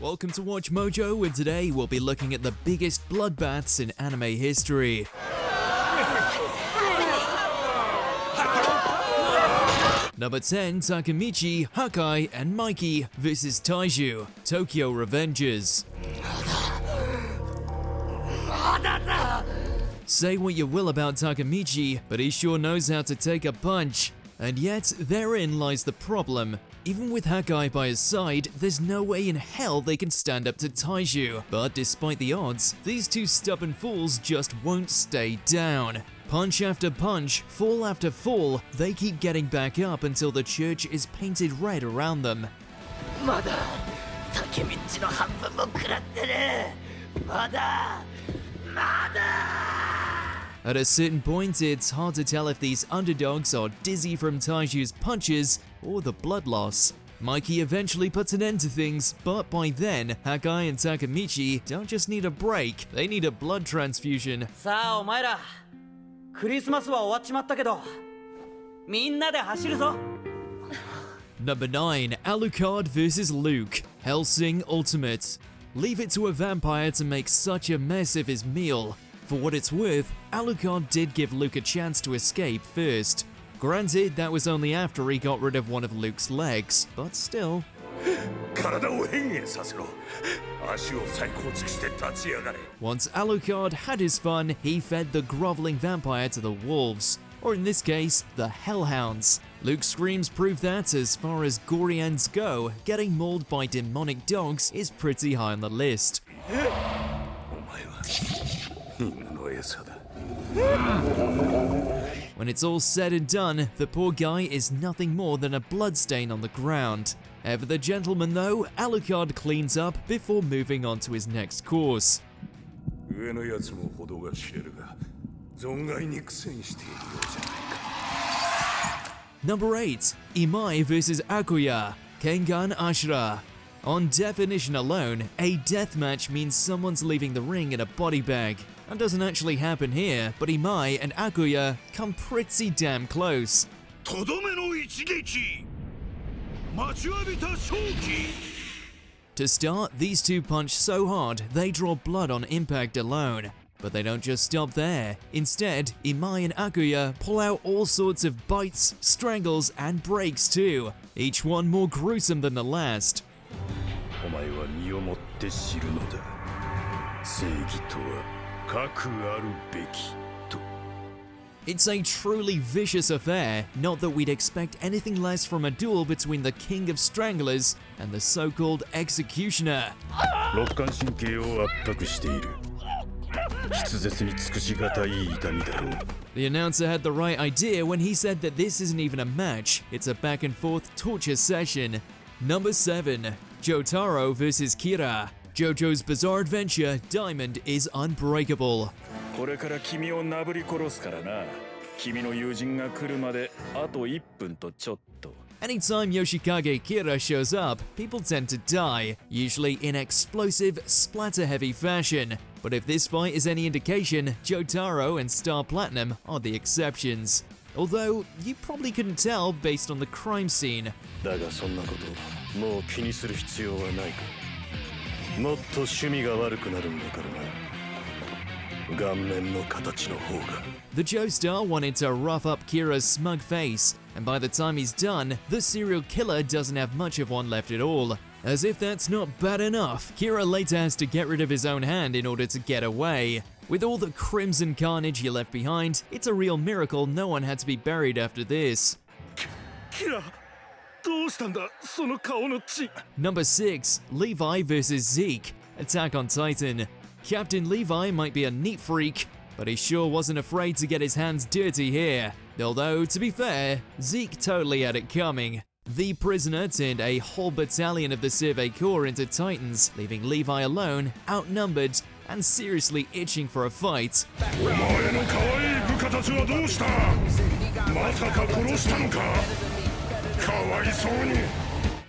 Welcome to Watch Mojo, and today we'll be looking at the biggest bloodbaths in anime history. Number 10, Takemichi, Hakai, and Mikey vs. Taiju, Tokyo Revengers. Say what you will about Takemichi, but he sure knows how to take a punch. And yet, therein lies the problem. Even with Hakai by his side, there's no way in hell they can stand up to Taiju. But despite the odds, these two stubborn fools just won't stay down. Punch after punch, fall after fall, they keep getting back up until the church is painted red around them. At a certain point, it's hard to tell if these underdogs are dizzy from Taiju's punches or the blood loss. Mikey eventually puts an end to things, but by then, Hakai and Takemichi don't just need a break, they need a blood transfusion. Number 9, Alucard vs. Luke, Hellsing Ultimate. Leave it to a vampire to make such a mess of his meal. For what it's worth, Alucard did give Luke a chance to escape first. Granted, that was only after he got rid of one of Luke's legs, but still. Once Alucard had his fun, he fed the groveling vampire to the wolves, or in this case, the hellhounds. Luke's screams prove that, as far as gory ends go, getting mauled by demonic dogs is pretty high on the list. When it's all said and done, the poor guy is nothing more than a bloodstain on the ground. Ever the gentleman though, Alucard cleans up before moving on to his next course. Number 8, Imai vs. Akuya, Kengan Ashura. On definition alone, a deathmatch means someone's leaving the ring in a body bag. That doesn't actually happen here, but Imai and Akuya come pretty damn close. To start, these two punch so hard they draw blood on impact alone. But they don't just stop there. Instead, Imai and Akuya pull out all sorts of bites, strangles, and breaks too, each one more gruesome than the last. It's a truly vicious affair, not that we'd expect anything less from a duel between the King of Stranglers and the so-called Executioner. The announcer had the right idea when he said that this isn't even a match, it's a back and forth torture session. Number 7, Jotaro vs. Kira. JoJo's Bizarre Adventure, Diamond is unbreakable. Anytime Yoshikage Kira shows up, people tend to die, usually in explosive, splatter-heavy fashion. But if this fight is any indication, Jotaro and Star Platinum are the exceptions. Although, you probably couldn't tell based on the crime scene. The Joestar wanted to rough up Kira's smug face, and by the time he's done, the serial killer doesn't have much of one left at all. As if that's not bad enough, Kira later has to get rid of his own hand in order to get away. With all the crimson carnage he left behind, it's a real miracle no one had to be buried after this. Number 6, Levi vs. Zeke, Attack on Titan. Captain Levi might be a neat freak, but he sure wasn't afraid to get his hands dirty here. Although, to be fair, Zeke totally had it coming. The prisoner turned a whole battalion of the Survey Corps into Titans, leaving Levi alone, outnumbered, and seriously itching for a fight.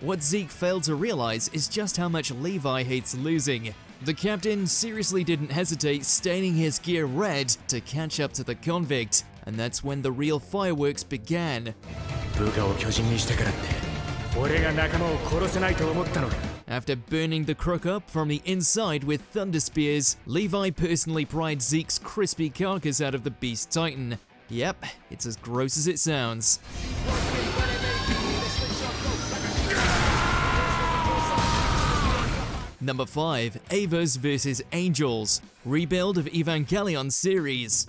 What Zeke failed to realize is just how much Levi hates losing. The captain seriously didn't hesitate staining his gear red to catch up to the convict, and that's when the real fireworks began. 俺が仲間を殺せないと思ったのか。 After burning the crook up from the inside with thunder spears, Levi personally pried Zeke's crispy carcass out of the beast titan. Yep, it's as gross as it sounds. Number 5. Avas vs. Angels. Rebuild of Evangelion series.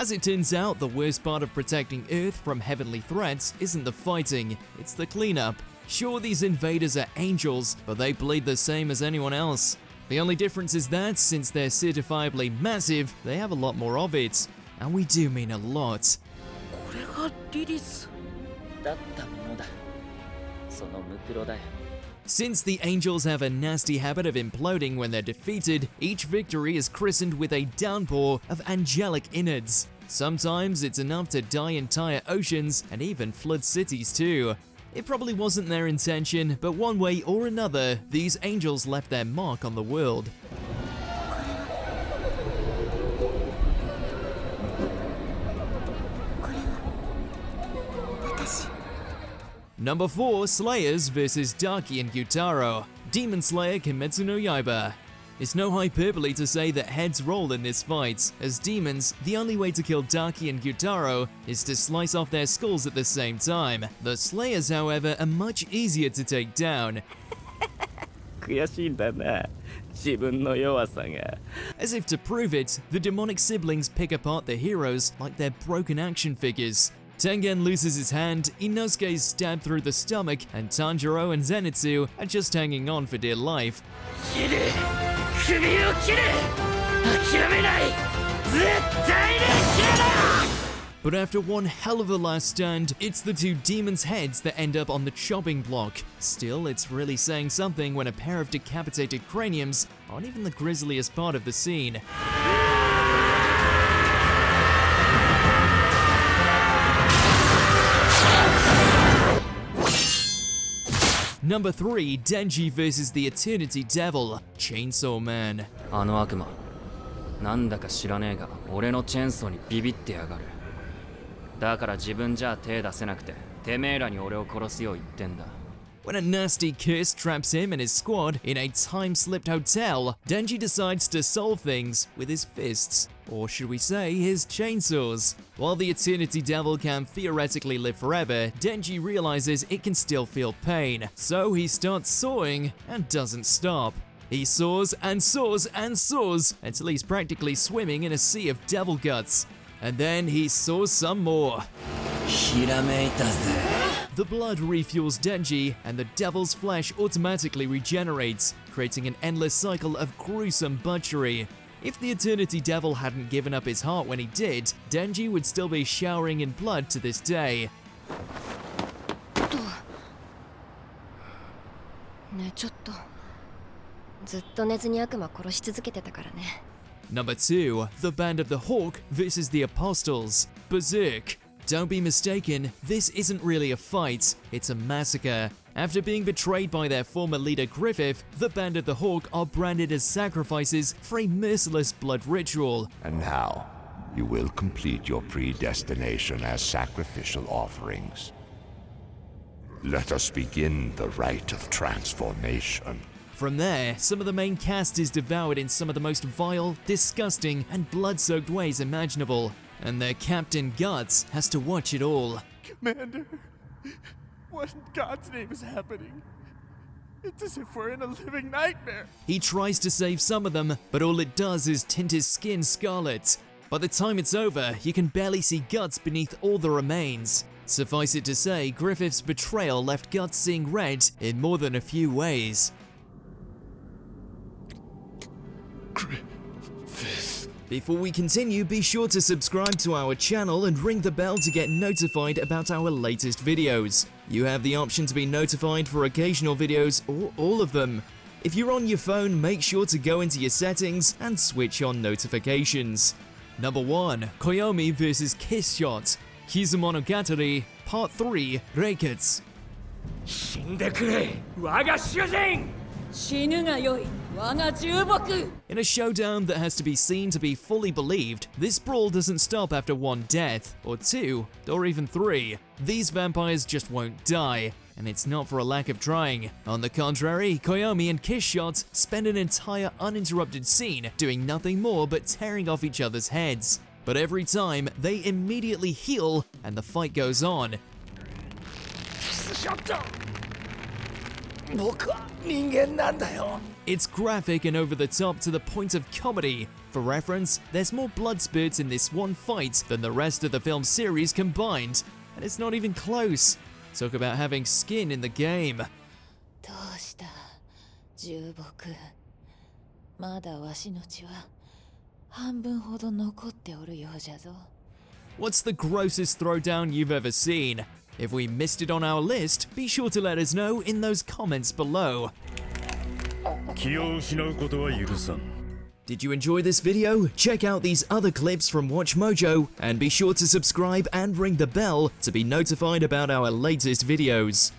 As it turns out, the worst part of protecting Earth from heavenly threats isn't the fighting, it's the cleanup. Sure, these invaders are angels, but they bleed the same as anyone else. The only difference is that, since they're certifiably massive, they have a lot more of it. And we do mean a lot. これがリリスだったものだ。そのムクロだよ。 Since the angels have a nasty habit of imploding when they're defeated, each victory is christened with a downpour of angelic innards. Sometimes it's enough to dye entire oceans and even flood cities too. It probably wasn't their intention, but one way or another, these angels left their mark on the world. Number 4. Slayers vs. Daki and Gyutaro. Demon Slayer Kimetsu no Yaiba. It's no hyperbole to say that heads roll in this fight. As demons, the only way to kill Daki and Gyutaro is to slice off their skulls at the same time. The Slayers, however, are much easier to take down. 悔しいんだな。自分の弱さが。 As if to prove it, the demonic siblings pick apart the heroes like they're broken action figures. Tengen loses his hand, Inosuke is stabbed through the stomach, and Tanjiro and Zenitsu are just hanging on for dear life. 切れ首を切れ諦めない絶対に切れない But after one hell of a last stand, it's the two demons' heads that end up on the chopping block. Still, it's really saying something when a pair of decapitated craniums aren't even the grisliest part of the scene. Number 3. Denji vs. the Eternity Devil, Chainsaw Man. あの悪魔なんだか知らねえが俺のチェーンソーにビビってやがるだから自分じゃ手出せなくててめえらに俺を殺すよう言ってんだ When a nasty curse traps him and his squad in a time-slipped hotel, Denji decides to solve things with his fists. Or should we say, his chainsaws. While the Eternity Devil can theoretically live forever, Denji realizes it can still feel pain. So he starts sawing and doesn't stop. He saws and saws and saws until he's practically swimming in a sea of devil guts. And then he saws some more. ひらめいたぜ The blood refuels Denji, and the devil's flesh automatically regenerates, creating an endless cycle of gruesome butchery. If the Eternity Devil hadn't given up his heart when he did, Denji would still be showering in blood to this day. ねえちょっとずっと寝ずに悪魔殺し続けてたからね Number 2. The Band of the Hawk vs. the Apostles, Berserk. Don't be mistaken, this isn't really a fight, it's a massacre. After being betrayed by their former leader Griffith, the Band of the Hawk are branded as sacrifices for a merciless blood ritual. And now, you will complete your predestination as sacrificial offerings. Let us begin the rite of transformation. From there, some of the main cast is devoured in some of the most vile, disgusting, and blood-soaked ways imaginable. And their Captain Guts has to watch it all. Commander, what in God's name is happening? It's as if we're in a living nightmare. He tries to save some of them, but all it does is tint his skin scarlet. By the time it's over, you can barely see Guts beneath all the remains. Suffice it to say, Griffith's betrayal left Guts seeing red in more than a few ways. Before we continue, be sure to subscribe to our channel and ring the bell to get notified about our latest videos. You have the option to be notified for occasional videos or all of them. If you're on your phone, make sure to go into your settings and switch on notifications. Number 1. Koyomi vs. Kiss Shot, Kizumonogatari, Part 3, Reikets. 死んでくれ我が主人死ぬがよい In a showdown that has to be seen to be fully believed, this brawl doesn't stop after one death, or two, or even three. These vampires just won't die, and it's not for a lack of trying. On the contrary, Koyomi and Kishshot spend an entire uninterrupted scene doing nothing more but tearing off each other's heads. But every time, they immediately heal, and the fight goes on. It's graphic and over the top to the point of comedy. For reference, there's more blood spurts in this one fight than the rest of the film series combined, and it's not even close. Talk about having skin in the game. What's the grossest throwdown you've ever seen? If we missed it on our list, be sure to let us know in those comments below. Did you enjoy this video? Check out these other clips from WatchMojo, and be sure to subscribe and ring the bell to be notified about our latest videos.